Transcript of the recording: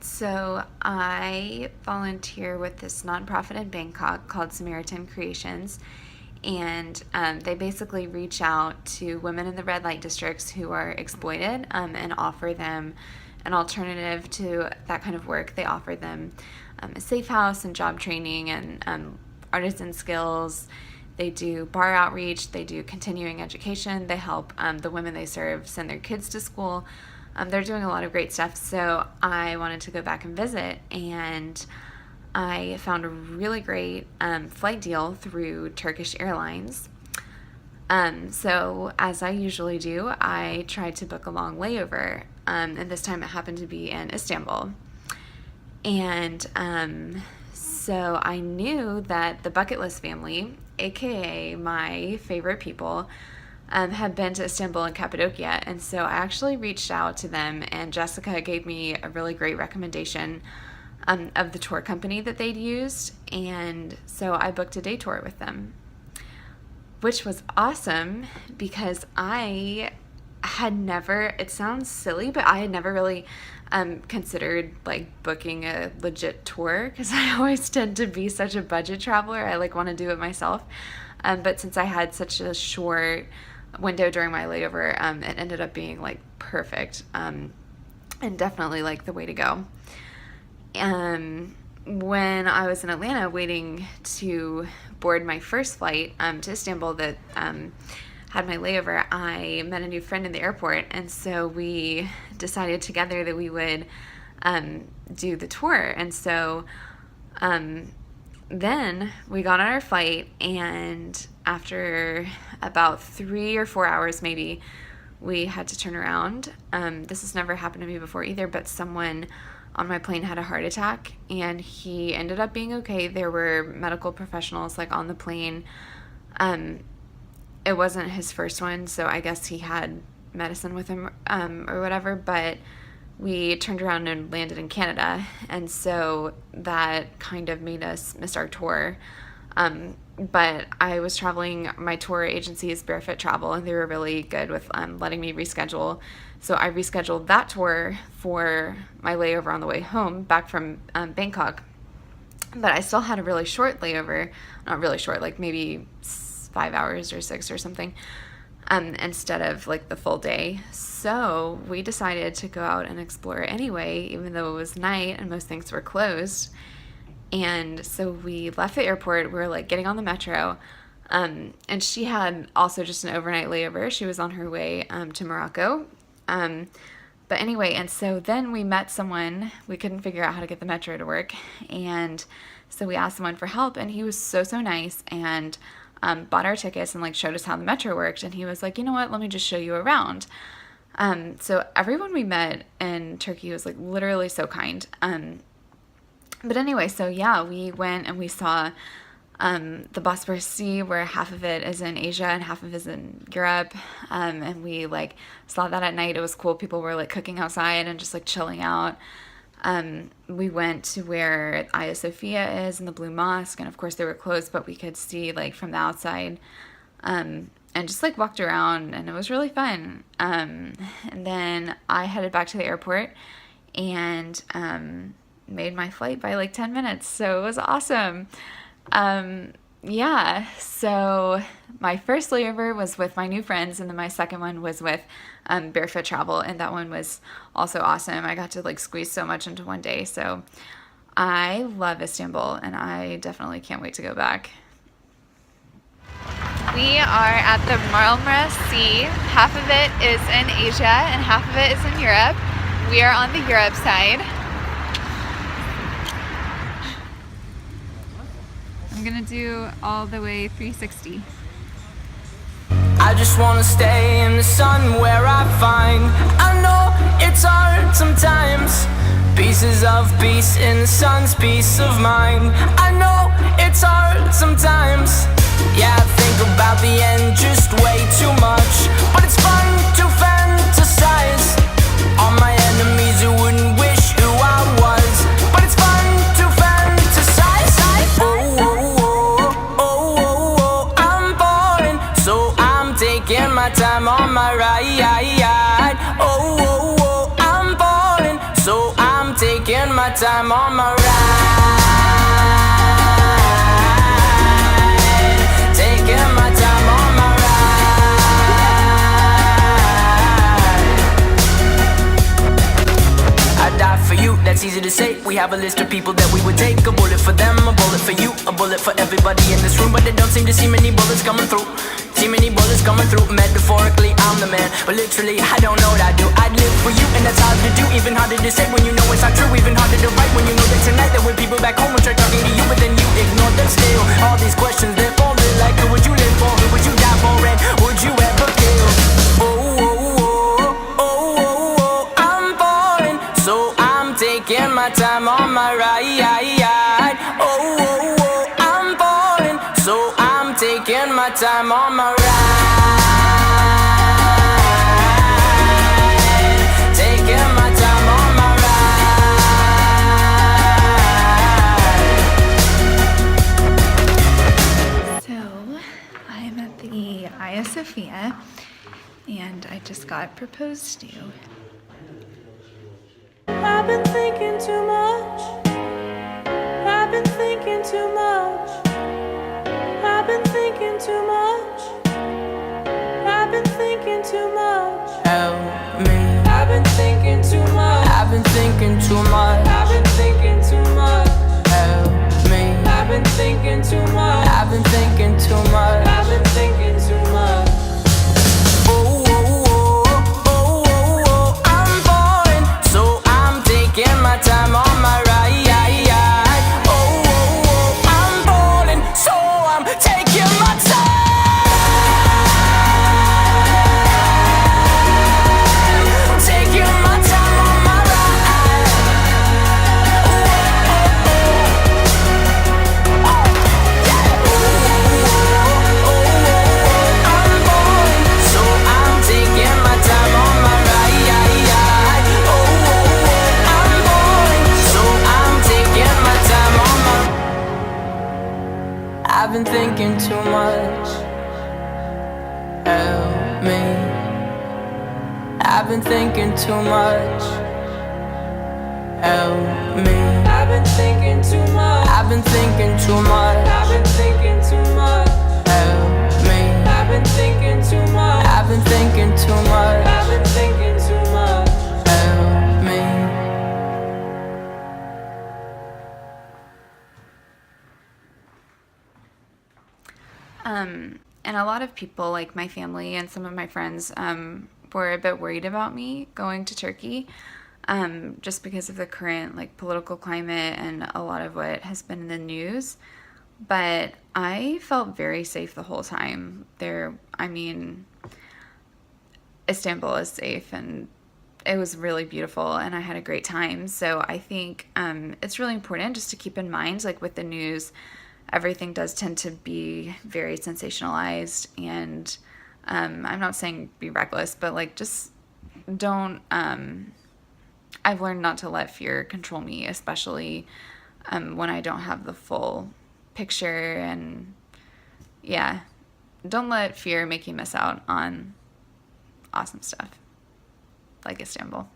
So I volunteer with this nonprofit in Bangkok called Samaritan Creations, and they basically reach out to women in the red light districts who are exploited and offer them an alternative to that kind of work. They offer them a safe house and job training and artisan skills. They do bar outreach, they do continuing education, they help the women they serve send their kids to school. They're doing a lot of great stuff, so I wanted to go back and visit, and I found a really great flight deal through Turkish Airlines. So as I usually do, I tried to book a long layover, and this time it happened to be in Istanbul. And so I knew that the Bucket List family, aka my favorite people, had been to Istanbul and Cappadocia, and so I actually reached out to them, and Jessica gave me a really great recommendation of the tour company that they'd used, and so I booked a day tour with them, which was awesome because I had never, it sounds silly, but I had never really considered like booking a legit tour because I always tend to be such a budget traveler. I like want to do it myself, but since I had such a short window during my layover, it ended up being like perfect, and definitely like the way to go. When I was in Atlanta waiting to board my first flight to Istanbul that had my layover, I met a new friend in the airport, and so we decided together that we would do the tour. And so then we got on our flight, and after about 3 or 4 hours maybe, we had to turn around. This has never happened to me before either, but someone on my plane had a heart attack, and he ended up being okay. There were medical professionals like on the plane. It wasn't his first one, so I guess he had medicine with him or whatever, but we turned around and landed in Canada, and so that kind of made us miss our tour. But I was traveling, my tour agency is Barefoot Travel, and they were really good with letting me reschedule. So I rescheduled that tour for my layover on the way home back from Bangkok. But I still had a really short layover, not really short, like maybe 5 hours or 6 or something, instead of like the full day. So we decided to go out and explore anyway, even though it was night and most things were closed. And so we left the airport, we were like getting on the metro, and she had also just an overnight layover. She was on her way to Morocco. But anyway, and so then we met someone, we couldn't figure out how to get the metro to work, and so we asked someone for help, and he was so nice, and bought our tickets and like showed us how the metro worked, and he was like, you know what, let me just show you around. So everyone we met in Turkey was like literally so kind. But anyway, so yeah, we went and we saw the Bosporus Sea, where half of it is in Asia and half of it is in Europe, and we like saw that at night. It was cool. People were like cooking outside and just like chilling out. We went to where Hagia Sophia is and the Blue Mosque, and of course they were closed, but we could see like from the outside, and just like walked around, and it was really fun. And then I headed back to the airport and made my flight by like 10 minutes, so it was awesome. Yeah, so my first layover was with my new friends, and then my second one was with Barefoot Travel, and that one was also awesome. I got to like squeeze so much into one day, so I love Istanbul, and I definitely can't wait to go back. We are at the Marmara Sea. Half of it is in Asia and half of it is in Europe. We are on the Europe side. I'm gonna do all the way 360. I just wanna stay in the sun where I find. I know it's hard sometimes. Pieces of peace in the sun's peace of mind. I know it's hard sometimes. Yeah, I think about the end just way too much, but it's fun to fantasize on my enemies who wouldn't wish who I was. But it's fun to fantasize. I'm falling, so I'm taking my time on my ride. I'm falling, so I'm I'm taking my time on my ride. Taking my time on my ride. I die for you, that's easy to say. We have a list of people that we would take. A bullet for them, a bullet for you, a bullet for everybody in this room. But they don't seem to see many bullets coming through. See many bullets coming through. Metaphorically, I'm the man, but literally, I don't know what I do. I'd live for you, and that's hard to do. Even harder to say when you know it's not true. Even harder to write when you know that tonight there were people back home who tried talking to you, but then you ignored them still. All these questions, they're falling like, who would you live for? Who would you die for? And would you ever kill? Taking my time on my ride. I'm falling, so I'm taking my time on my ride. Taking my time on my ride. So, I'm at the Hagia Sophia, and I just got proposed to. I've been thinking too much. I've been thinking too much. I've been thinking too much. I've been thinking too much. Help me. I've been thinking too much. I've been thinking too much. I've been thinking too much. Help me. I've been thinking too much. I've been thinking too much. I've been thinking too much. Taking my time on my ride. I'm falling, so I'm taking my time. Taking my time on my ride. I'm falling, so I'm taking my time on my ride. I've been thinking too much. Help me. I've been thinking too much. Help me. I've been thinking too much. I've been thinking too much. I've been thinking too much. Help me. I've been thinking too much. I've been thinking too much. I've been thinking too much. Help me. And a lot of people, like my family and some of my friends, were a bit worried about me going to Turkey, just because of the current like political climate and a lot of what has been in the news. But I felt very safe the whole time there. I mean, Istanbul is safe, and it was really beautiful, and I had a great time. So I think it's really important just to keep in mind, like with the news, everything does tend to be very sensationalized, and I'm not saying be reckless, but like just don't. I've learned not to let fear control me, especially when I don't have the full picture, and yeah, don't let fear make you miss out on awesome stuff like Istanbul.